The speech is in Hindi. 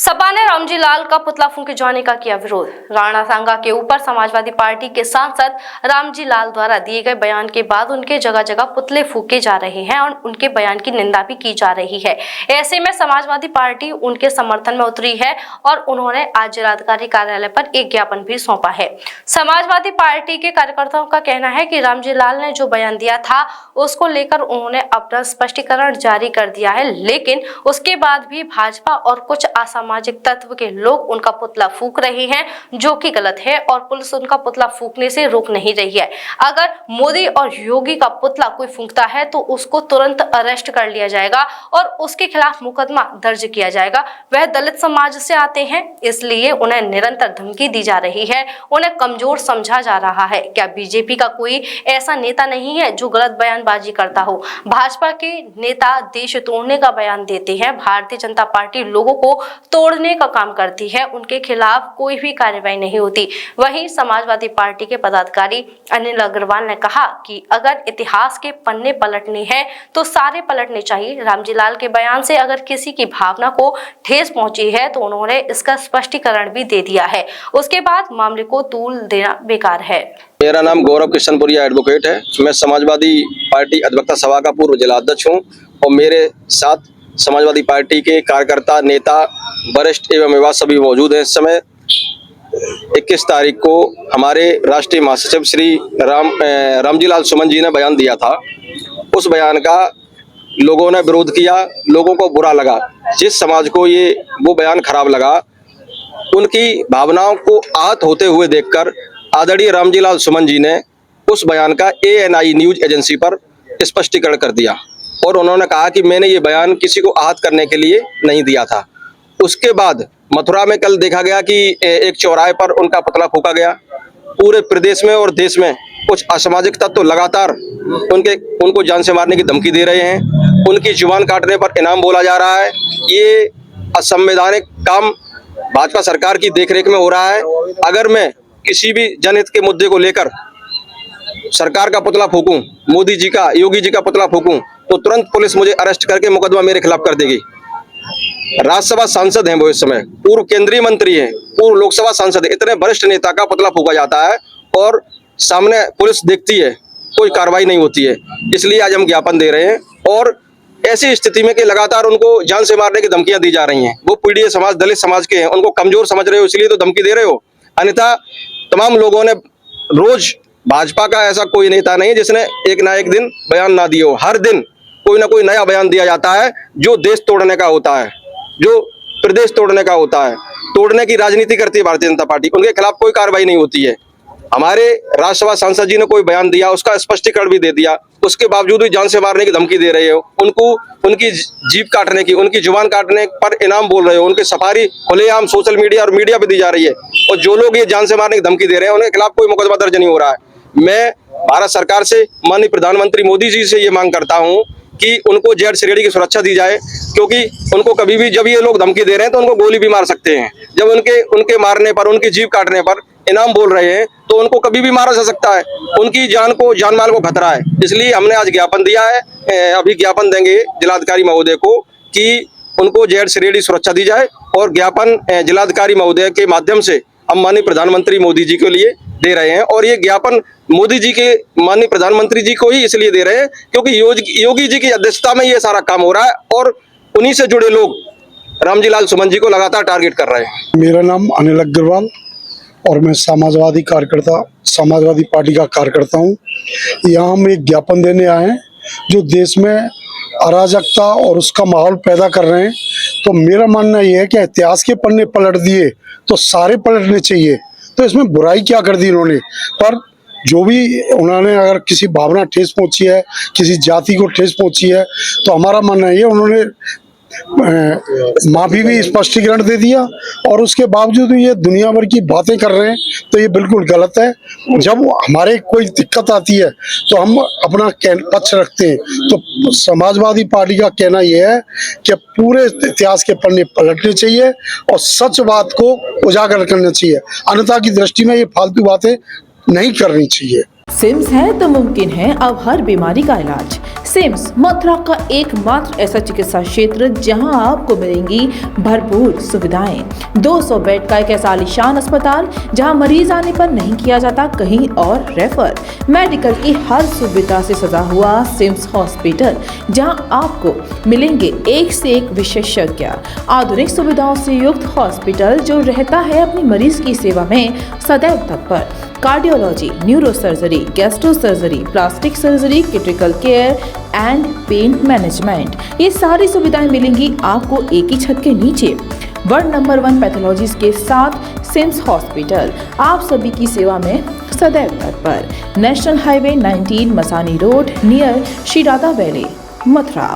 सपा ने रामजी लाल का पुतला फूंके जाने का किया विरोध। राणा सांगा के ऊपर समाजवादी पार्टी के सांसद रामजी लाल द्वारा दिए गए बयान के बाद उनके जगह जगह पुतले फूंके जा रहे हैं और उनके बयान की निंदा भी की जा रही है। ऐसे में समाजवादी पार्टी उनके समर्थन में उतरी है और उन्होंने आज जिलाधिकारी कार्यालय पर एक ज्ञापन भी सौंपा है। समाजवादी पार्टी के कार्यकर्ताओं का कहना है कि रामजी लाल ने जो बयान दिया था उसको लेकर उन्होंने अपना स्पष्टीकरण जारी कर दिया है, लेकिन उसके बाद भी भाजपा और कुछ असामाजिक तत्व के लोग उनका पुतला फूंक रहे हैं, जो कि गलत है और पुलिस उनका पुतला फूंकने से रोक नहीं रही है। अगर मोदी और योगी का पुतला कोई फूंकता है तो उसको तुरंत अरेस्ट कर लिया जाएगा और उसके खिलाफ मुकदमा दर्ज किया जाएगा। वह दलित समाज से आते हैं, इसलिए उन्हें निरंतर धमकी दी जा रही है, उन्हें कमजोर समझा जा रहा है। क्या बीजेपी का कोई ऐसा नेता नहीं है जो गलत बयानबाजी करता हो? भाजपा के नेता देश तोड़ने का बयान देते हैं, भारतीय जनता पार्टी लोगों को तोड़ने का काम करती है, उनके खिलाफ कोई भी कार्रवाई नहीं होती। वहीं समाजवादी पार्टी के पदाधिकारी अनिल अग्रवाल ने कहा कि अगर इतिहास के पन्ने पलटने हैं तो सारे पलटने चाहिए। रामजी लाल के बयान से अगर किसी की भावना को ठेस पहुंची है तो उन्होंने इसका स्पष्टीकरण भी दे दिया है, उसके बाद मामले को तूल देना बेकार है। मेरा नाम गौरव किशनपुरिया एडवोकेट है। मैं समाजवादी पार्टी अधिवक्ता सभा का पूर्व जिला अध्यक्ष हूँ और मेरे साथ समाजवादी पार्टी के कार्यकर्ता, नेता, वरिष्ठ एवं युवा सभी मौजूद हैं। इस समय 21 तारीख को हमारे राष्ट्रीय महासचिव श्री रामजी लाल सुमन जी ने बयान दिया था। उस बयान का लोगों ने विरोध किया, लोगों को बुरा लगा। जिस समाज को वो बयान खराब लगा, उनकी भावनाओं को आहत होते हुए देखकर आदरणीय रामजी लाल सुमन जी ने उस बयान का ANI न्यूज एजेंसी पर स्पष्टीकरण कर दिया और उन्होंने कहा कि मैंने ये बयान किसी को आहत करने के लिए नहीं दिया था। उसके बाद मथुरा में कल देखा गया कि एक चौराहे पर उनका पुतला फूंका गया। पूरे प्रदेश में और देश में कुछ असामाजिक तत्व लगातार उनको जान से मारने की धमकी दे रहे हैं। उनकी जुबान काटने पर इनाम बोला जा रहा है। ये असंवैधानिक काम भाजपा सरकार की देखरेख में हो रहा है। अगर मैं किसी भी जनहित के मुद्दे को लेकर सरकार का पुतला फूंकूं, मोदी जी का, योगी जी का पुतला फूंकूं, तो तुरंत पुलिस मुझे अरेस्ट करके मुकदमा मेरे खिलाफ कर देगी। राज्यसभा सांसद हैं वो, इस समय पूर्व केंद्रीय मंत्री हैं, पूर्व लोकसभा सांसद है। इतने वरिष्ठ नेता का पुतला फूंका जाता है और सामने पुलिस देखती है, कोई कार्रवाई नहीं होती है। इसलिए आज हम ज्ञापन दे रहे हैं और ऐसी स्थिति में कि लगातार उनको जान से मारने की धमकियां दी जा रही हैं। वो पीड़ित समाज, दलित समाज के हैं, उनको कमजोर समझ रहे हो, इसलिए तो धमकी दे रहे हो। अन्यथा तमाम लोगों ने रोज, भाजपा का ऐसा कोई नेता नहीं है जिसने एक ना एक दिन बयान ना दिए हो। हर दिन कोई ना कोई नया बयान दिया जाता है जो देश तोड़ने का होता है, जो प्रदेश तोड़ने का होता है। तोड़ने की राजनीति करती है भारतीय जनता पार्टी। उनके खिलाफ कोई कार्रवाई नहीं होती है। हमारे राज्यसभा सांसद जी ने कोई बयान दिया, उसका स्पष्टीकरण भी दे दिया, उसके बावजूद भी जान से मारने की धमकी दे रहे हो। उनको उनकी जीभ काटने की, उनकी जुबान काटने पर इनाम बोल रहे हो। उनके सफारी खुलेआम सोशल मीडिया और मीडिया पे दी जा रही है और जो लोग ये जान से मारने की धमकी दे रहे हैं उनके खिलाफ कोई मुकदमा दर्ज नहीं हो रहा है। मैं भारत सरकार से, माननीय प्रधानमंत्री मोदी जी से ये मांग करता हूँ कि उनको जेड श्रेणी की सुरक्षा दी जाए, क्योंकि उनको कभी भी, जब ये लोग धमकी दे रहे हैं तो उनको गोली भी मार सकते हैं। जब उनके मारने पर, उनकी जीभ काटने पर इनाम बोल रहे हैं तो उनको कभी भी मारा जा सकता है। उनकी जान माल को खतरा है। इसलिए हमने आज ज्ञापन दिया है। अभी ज्ञापन देंगे जिलाधिकारी महोदय को कि उनको जेड श्रेणी सुरक्षा दी जाए और ज्ञापन जिलाधिकारी महोदय के माध्यम से हम माननीय प्रधानमंत्री मोदी जी के लिए दे रहे हैं। और ये ज्ञापन मोदी जी के, माननीय प्रधानमंत्री जी को ही इसलिए दे रहे हैं क्योंकि योगी जी की अध्यक्षता में ये सारा काम हो रहा है और उन्हीं से जुड़े लोग रामजी लाल सुमन जी को लगातार टारगेट कर रहे हैं। मेरा नाम अनिल अग्रवाल और मैं समाजवादी पार्टी का कार्यकर्ता हूँ। यहाँ हम एक ज्ञापन देने आए हैं जो देश में अराजकता और उसका माहौल पैदा कर रहे हैं। तो मेरा मानना ये है कि इतिहास के पन्ने पलट दिए तो सारे पलटने चाहिए। तो इसमें बुराई क्या कर दी इन्होंने? पर जो भी उन्होंने, अगर किसी भावना ठेस पहुंची है, किसी जाति को ठेस पहुंची है, तो हमारा मानना ये, उन्होंने माफी भी स्पष्टीकरण दे दिया और उसके बावजूद ये दुनिया भर की बातें कर रहे हैं, तो ये बिल्कुल गलत है। जब हमारे कोई दिक्कत आती है तो हम अपना पक्ष रखते हैं। तो समाजवादी पार्टी का कहना यह है कि पूरे इतिहास के पन्ने पलटने चाहिए और सच बात को उजागर करना चाहिए। अन्यथा की दृष्टि में ये फालतू बातें नहीं करनी चाहिए। सिम्स है तो मुमकिन है अब हर बीमारी का इलाज। सिम्स मथुरा का एकमात्र ऐसा चिकित्सा क्षेत्र जहां आपको मिलेंगी भरपूर सुविधाएं। 200 बेड का एक ऐसा आलीशान अस्पताल जहां मरीज आने पर नहीं किया जाता कहीं और रेफर। मेडिकल की हर सुविधा से सजा हुआ सिम्स हॉस्पिटल जहां आपको मिलेंगे एक से एक विशेषज्ञ। आधुनिक सुविधाओं से युक्त हॉस्पिटल जो रहता है अपनी मरीज की सेवा में सदैव तत्पर। Cardiology, neuro surgery, gastro surgery, plastic surgery, critical care and pain management, ये सारी सुविधाएं मिलेंगी आपको एक ही छत के नीचे। वर्ल्ड नंबर 1 पैथोलॉजीज के साथ सिम्स हॉस्पिटल आप सभी की सेवा में सदैव तत्पर। National highway 19 Masani road near Shri Radha valley, Mathura.